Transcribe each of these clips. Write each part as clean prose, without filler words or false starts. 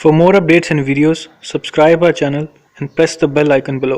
For more updates and videos, subscribe our channel and press the bell icon below.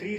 3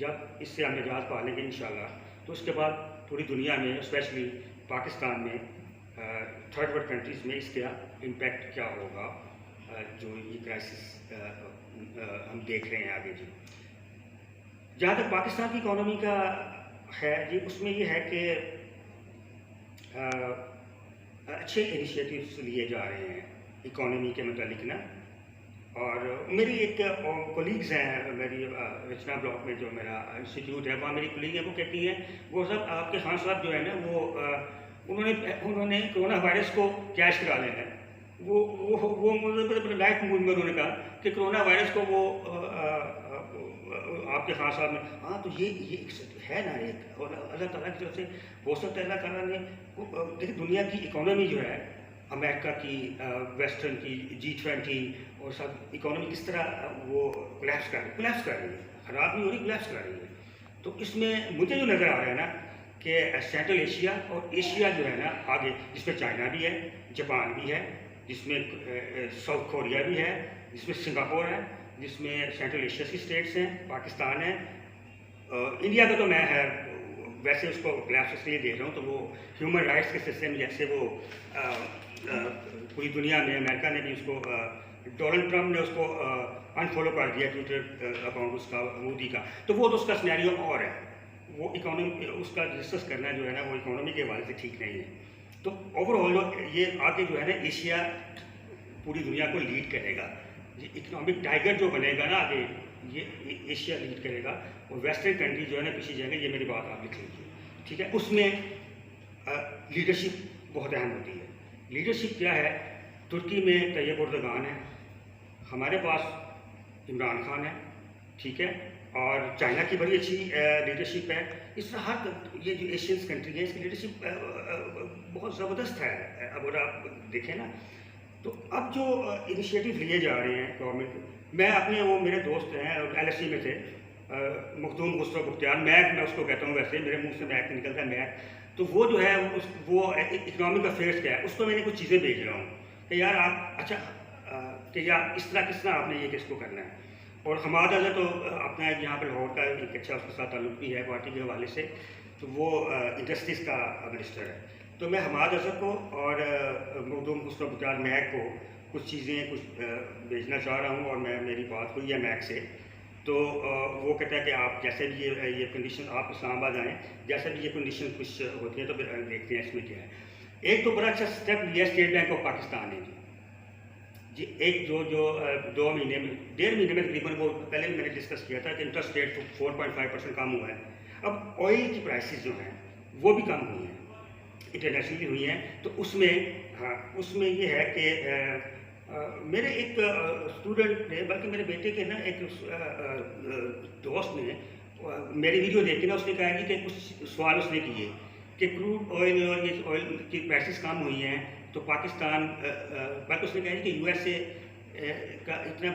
جب اس سے ہم نجات پا لیں گے انشاءاللہ، تو اس کے بعد پوری دنیا میں اسپیشلی پاکستان میں تھرڈ ورلڈ کنٹریز میں اس کا امپیکٹ کیا ہوگا، جو یہ کرائسس ہم دیکھ رہے ہیں آگے جی۔ جہاں تک پاکستان کی اکانومی کا ہے جی، اس میں یہ ہے کہ اچھے انیشیٹوز لیے جا رہے ہیں اکانومی کے متعلق نا، اور میری ایک کولیگز ہیں میری رچنا بلاک میں جو میرا انسٹیٹیوٹ ہے، وہاں میری کولیگ ہیں، وہ کہتی ہیں وہ صاحب آپ کے خان صاحب جو ہے نا وہ انہوں نے کرونا وائرس کو کیش کرا لینا ہے، وہ لائٹ موڈ میں انہوں نے کہا کہ کرونا وائرس کو وہ آپ کے خان صاحب نے ہاں، تو یہ ہے نا ایک، اور اللہ تعالیٰ کی طرف سے ہو سکتا ہے اللہ تعالیٰ نے دیکھیں دنیا کی اکانومی جو ہے امریکہ کی، ویسٹرن کی، G20 اور سب اکانومی کس طرح وہ کولیپس کر رہی ہے، خراب نہیں ہو رہی، کولیپس کر رہی ہے۔ تو اس میں مجھے جو نظر آ رہا ہے نا کہ سینٹرل ایشیا اور ایشیا جو ہے نا آگے، جس میں چائنا بھی ہے، جاپان بھی ہے، جس میں ساؤتھ کوریا بھی ہے، جس میں سنگاپور ہے، جس میں سینٹرل ایشیا کی اسٹیٹس ہیں، پاکستان ہے، انڈیا کا تو میں ہے ویسے اس کو کولیپس اس لیے دیکھ رہا ہوں، تو وہ ہیومن رائٹس کے سلسلے میں جیسے وہ پوری دنیا میں امریکہ نے بھی اس کو، ڈونلڈ ٹرمپ نے اس کو انفالو کر دیا ٹویٹر اکاؤنٹ اس کا، مودی کا، تو وہ تو اس کا سینیریو اور ہے، وہ اکانومی اس کا ڈسکس کرنا جو ہے نا وہ اکانومی کے حوالے سے ٹھیک نہیں ہے۔ تو اوور آل یہ آگے جو ہے نا ایشیا پوری دنیا کو لیڈ کرے گا، یہ اکنامک ٹائیگر جو بنے گا نا آگے، یہ ایشیا لیڈ کرے گا، اور ویسٹرن کنٹری جو ہے نا پیچھے جائیں گے، یہ میری بات آپ لکھ لیجیے، ٹھیک ہے۔ اس میں لیڈرشپ بہت اہم ہوتی ہے۔ لیڈرشپ کیا ہے؟ ترکی میں طیب اردگان ہے، ہمارے پاس عمران خان ہے، ٹھیک ہے، اور چائنا کی بڑی اچھی لیڈرشپ ہے۔ اس طرح ہر یہ جو ایشینس کنٹری ہیں اس کی لیڈرشپ بہت زبردست ہے، اگر آپ دیکھیں نا۔ تو اب جو انیشیٹو لیے جا رہے ہیں گورنمنٹ، میں اپنے وہ میرے دوست ہیں LSE میں تھے، مخدوم خسرو بختیار، میک میں اس کو کہتا ہوں، ویسے میرے منہ سے میک نکلتا ہے میک، تو وہ جو ہے وہ اکنامک افیئرس کیا ہے، اس کو میں نے کچھ چیزیں بھیج رہا ہوں کہ یار آپ اچھا کہ یار اس طرح آپ نے یہ کس کو کرنا ہے۔ اور حماد اظہر تو اپنا یہاں پہ لاہور کا ایک اچھا اس کے ساتھ تعلق بھی ہے پارٹی کے حوالے سے، تو وہ انڈسٹریز کا منسٹر ہے، تو میں حماد اظہر کو اور مخدوم خسرو بختیار میک کو کچھ چیزیں بھیجنا چاہ رہا ہوں، اور میری بات ہوئی ہے میک سے، تو وہ کہتا ہے کہ آپ جیسے بھی یہ کنڈیشن، آپ اسلام آباد آئیں، جیسے بھی یہ کنڈیشن کچھ ہوتی ہیں تو پھر دیکھتے ہیں اس میں کیا ہے۔ ایک تو بڑا اچھا اسٹیپ لیا اسٹیٹ بینک آف پاکستان نے جی، ایک جو 2 مہینے میں 1.5 مہینے میں تقریباً، وہ پہلے بھی میں نے ڈسکس کیا تھا کہ انٹرسٹ ریٹ 4.5% کم ہوا ہے۔ اب آئل کی پرائسز جو ہیں وہ بھی کم ہوئی ہیں، انٹرنیشنلی ہوئی ہیں، تو اس میں یہ ہے کہ میرے ایک اسٹوڈنٹ نے، بلکہ میرے بیٹے کے نا ایک دوست نے میری ویڈیو دیکھ کے نا اس نے کہا کہ کچھ سوال اس نے کیے کہ کروڈ آئل اور یہ آئل کی پرائسز کم ہوئی ہیں تو پاکستان، بلکہ اس نے کہا کہ USA کا اتنا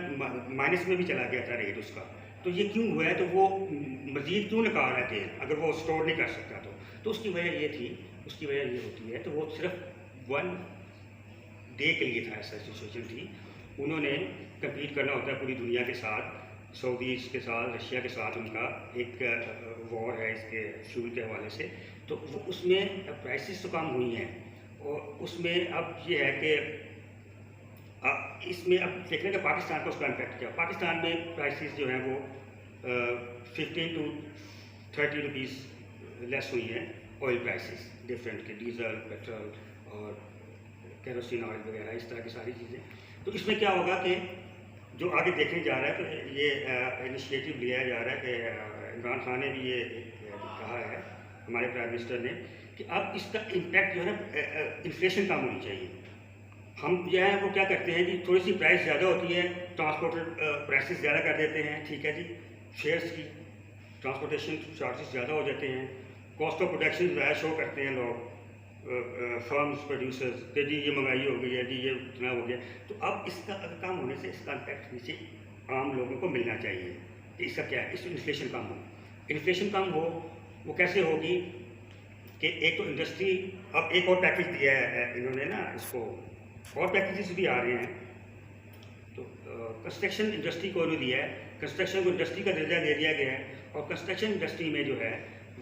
مائنس میں بھی چلا گیا تھا ریٹ اس کا، تو یہ کیوں ہوا ہے، تو وہ مزید کیوں نکال رہے تھے اگر وہ اسٹور نہیں کر سکتا تو اس کی وجہ یہ تھی، اس کی وجہ یہ ہوتی ہے، تو وہ صرف 1 ڈے کے لیے تھا، ایسا سچویشن تھی، انہوں نے کمپیٹ کرنا ہوتا ہے پوری دنیا کے ساتھ، سعودیز کے ساتھ، رشیا کے ساتھ، ان کا ایک وار ہے اس کے فیول کے حوالے سے، تو وہ اس میں پرائسز تو کم ہوئی ہیں، اور اس میں اب یہ ہے کہ اس میں اب دیکھنے کا پاکستان کو اس کا امپیکٹ کیا، پاکستان میں پرائسز جو ہیں وہ 15 to 30 روپیز لیس ہوئی ہیں، آئل پرائسز ڈفرینٹ کے، ڈیزل، پیٹرول اور کیروسین آئل وغیرہ، اس طرح کی ساری چیزیں۔ تو اس میں کیا ہوگا کہ جو آگے دیکھنے جا رہا ہے، تو یہ انیشیٹو لیا جا رہا ہے کہ عمران خان نے بھی یہ کہا ہے، ہمارے پرائم منسٹر نے، کہ اب اس کا امپیکٹ جو ہے نا انفلیشن کم ہونی چاہیے۔ ہم جو ہے وہ کیا کرتے ہیں جی، تھوڑی سی پرائس زیادہ ہوتی ہے، ٹرانسپورٹ پرائسز زیادہ کر دیتے ہیں، ٹھیک ہے جی، فیئرس کی ٹرانسپورٹیشن چارجز زیادہ ہو جاتے ہیں، کاسٹ آف پروڈکشن جو ہے شو کرتے ہیں لوگ، فرمز، پروڈیوسرز، کہ جی یہ مہنگائی ہو گئی ہے، جی یہ اتنا ہو گیا، تو اب اس کا کام ہونے سے اس کا امپیکٹ نیچے عام لوگوں کو ملنا چاہیے کہ اس کا کیا ہے، اس میں انفلیشن کم ہو۔ انفلیشن کم ہو وہ کیسے ہوگی کہ ایک تو انڈسٹری، اب ایک اور پیکیج دیا ہے انہوں نے نا، اس کو اور پیکیجز بھی آ رہے ہیں، تو کنسٹرکشن انڈسٹری کو انہوں نے دیا ہے، کنسٹرکشن کو انڈسٹری کا درجہ دے دیا گیا ہے، اور کنسٹرکشن انڈسٹری میں جو ہے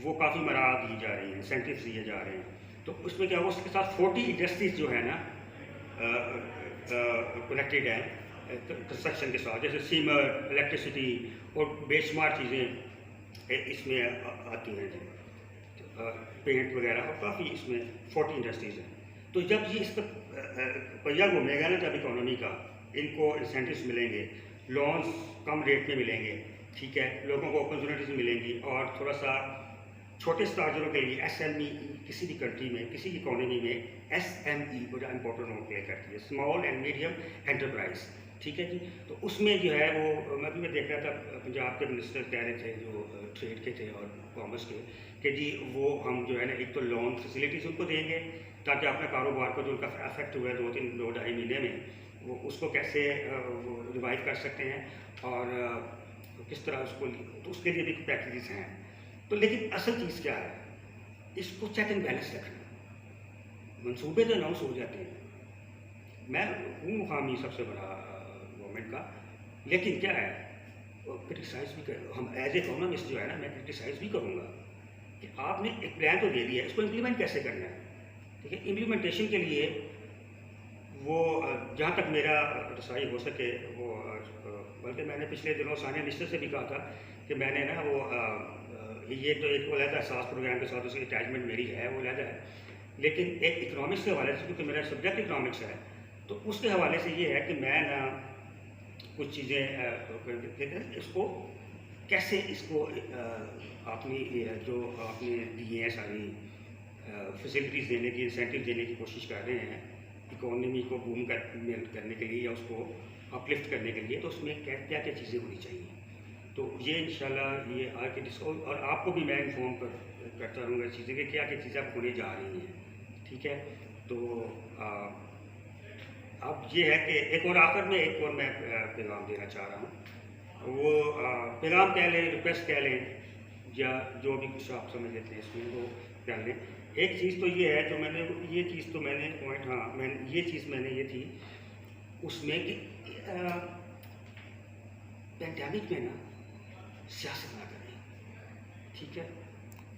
وہ کافی مراعات دی جا رہی ہیں، انسینٹیوز دیے جا رہے ہیں. تو اس میں کیا ہوا، اس کے ساتھ 40 انڈسٹریز جو ہے نا کنیکٹیڈ ہیں کنسٹرکشن کے ساتھ، جیسے سیمر، الیکٹریسٹی اور بے شمار چیزیں اس میں آتی ہیں، پینٹ وغیرہ، اور کافی اس میں 40 انڈسٹریز ہیں. تو جب یہ اس کا پہیہ گھومے گا نا جب اکانومی کا، ان کو انسینٹیوز ملیں گے، لونز کم ریٹ میں ملیں گے، ٹھیک ہے، لوگوں کو اپرچونیٹیز ملیں گی، اور تھوڑا سا چھوٹے تاجروں کے لیے ایس ایم ای کسی بھی کنٹری میں، کسی بھی اکانومی میں ایس ایم ای بڑا امپورٹنٹ رول پلے کرتی ہے، اسمال اینڈ میڈیم انٹرپرائز، ٹھیک ہے جی. تو اس میں جو ہے وہ میں دیکھ رہا تھا پنجاب کے منسٹر کہہ رہے تھے جو ٹریڈ کے تھے اور کامرس کے، کہ جی وہ ہم جو ہے نا ایک تو لون فیسلٹیز ان کو دیں گے تاکہ اپنے کاروبار کو جو ان کا افیکٹ ہوا ہے 2-2.5 مہینے میں، وہ اس کو کیسے ریوائیو کر سکتے ہیں اور کس طرح اس کو، تو اس کے لیے بھی پیکیجز ہیں. تو لیکن اصل چیز کیا ہے، اس کو چیک اینڈ بیلنس رکھنا. منصوبے تو اناؤنس ہو جاتے ہیں، میں ہوں مقامی سب سے بڑا گورنمنٹ کا، لیکن کیا ہے کرٹیسائز بھی ہم ایز اے اکانومسٹ جو ہے نا، میں کرٹیسائز بھی کروں گا کہ آپ نے ایک پلان تو دے دیا ہے، اس کو امپلیمنٹ کیسے کرنا ہے. ٹھیک ہے، امپلیمنٹیشن کے لیے وہ جہاں تک میرا رسائی ہو سکے وہ، بلکہ میں نے پچھلے دنوں ثانیہ منسٹر سے بھی کہا تھا کہ میں نے نا وہ یہ تو ایک علیحدہ ساز پروگرام کے ساتھ اس کی اٹیچمنٹ میری ہے، وہ علیحدہ ہے، لیکن ایک اکنامکس کے حوالے سے، کیونکہ میرا سبجیکٹ اکنامکس ہے، تو اس کے حوالے سے یہ ہے کہ میں نا کچھ چیزیں اس کو کیسے، اس کو اپنی جو آپ نے دی ہیں ساری فیسلٹیز دینے کی، انسینٹیو دینے کی کوشش کر رہے ہیں اکانومی کو بوم کرنے کے لیے یا اس کو اپلفٹ کرنے کے لیے، تو اس میں کیا کیا چیزیں ہونی چاہیے. تو یہ انشاءاللہ یہ آج کے ڈسکور، اور آپ کو بھی میں انفارم کرتا رہوں گا چیزیں کہ کیا کیا چیزیں اب ہونے جا رہی ہیں. ٹھیک ہے، تو اب یہ ہے کہ ایک اور آخر میں ایک اور میں پیغام دینا چاہ رہا ہوں. وہ پیغام کہہ لیں، ریکویسٹ کہہ لیں، یا جو بھی کچھ آپ سمجھ لیتے ہیں اس میں وہ کر لیں. ایک چیز تو یہ ہے جو میں نے، یہ چیز تو میں نے پوائنٹ، ہاں میں یہ چیز میں نے یہ تھی اس میں کہ پینڈیمک میں نا سیاست نہ کریں. ٹھیک ہے،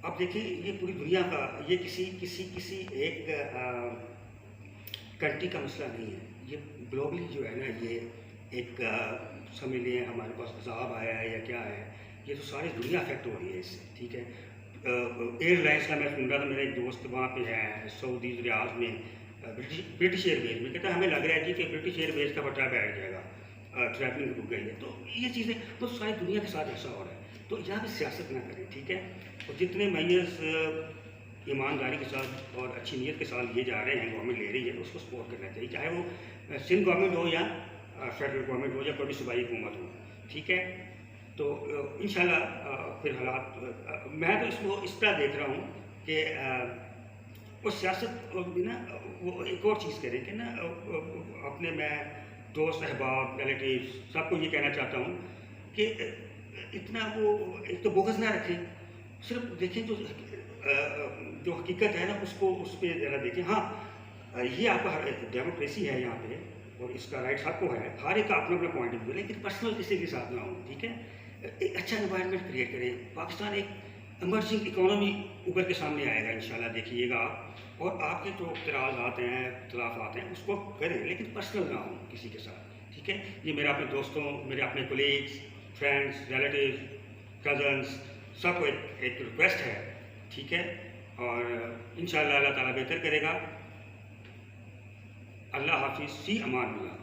اب دیکھیں یہ پوری دنیا کا، یہ کسی ایک کنٹری کا مسئلہ نہیں ہے، یہ گلوبلی جو ہے نا، یہ ایک سمجھ لیں ہمارے پاس عذاب آیا ہے یا کیا ہے، یہ تو ساری دنیا افیکٹ ہو رہی ہے اس سے. ٹھیک ہے، ایئر لائنس کا میں سن رہا تھا، میرا ایک دوست وہاں پہ ہے سعودی ریاض میں، برٹش ایئر ویز میں، کہتا ہے ہمیں لگ رہا ہے جی کہ برٹش ایئر ویز کا پٹا بیٹھ جائے گا، ٹریولنگ رک گئی ہے. تو یہ چیزیں تو ساری دنیا کے ساتھ ایسا ہو رہا ہے، تو یہاں پہ سیاست نہ کریں. ٹھیک ہے، اور جتنے میئرز ایمانداری کے ساتھ اور اچھی نیت کے ساتھ لیے جا رہے ہیں، گورنمنٹ لے رہی ہے، اس کو سپورٹ کرنا چاہیے، چاہے وہ سندھ گورنمنٹ ہو یا فیڈرل گورنمنٹ ہو یا کوئی بھی صوبائی حکومت ہو. ٹھیک ہے، تو انشاءاللہ پھر حالات، میں تو اس کو اس طرح دیکھ رہا ہوں کہ وہ سیاست بھی نا، وہ ایک اور چیز کریں کہ نا اپنے، میں دوست احباب ریلیٹیوز سب کو یہ کہنا چاہتا ہوں کہ اتنا وہ ایک تو بغض نہ رکھیں، صرف دیکھیں جو حقیقت ہے نا اس کو، اس پہ ذرا دیکھیں. ہاں یہ آپ کا ڈیموکریسی ہے یہاں پہ، اور اس کا رائٹ سب کو ہے، ہر ایک کا اپنا اپنا پوائنٹ آف ویو، لیکن پرسنل کسی کے ساتھ نہ ہو. ٹھیک ہے، ایک اچھا انوائرمنٹ کریٹ کریں. پاکستان ایک ایمرجنگ اکانومی ابھر کے سامنے آئے گا انشاءاللہ، دیکھیے گا آپ، اور آپ کے جو اعتراضات ہیں، اختلافات ہیں، اس کو کریں، لیکن پرسنل نہ ہوں کسی کے ساتھ. ٹھیک ہے، یہ میرا اپنے دوستوں، میرے اپنے کولیگس، فرینڈس، ریلیٹیوز، کزنس، سب کو ایک ریکویسٹ ہے. ٹھیک ہے، اور انشاءاللہ اللہ تعالیٰ بہتر کرے گا. اللہ حافظ، فی Aman Ullah.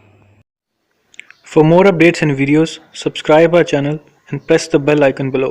For more updates and videos, subscribe our channel and press the bell icon below.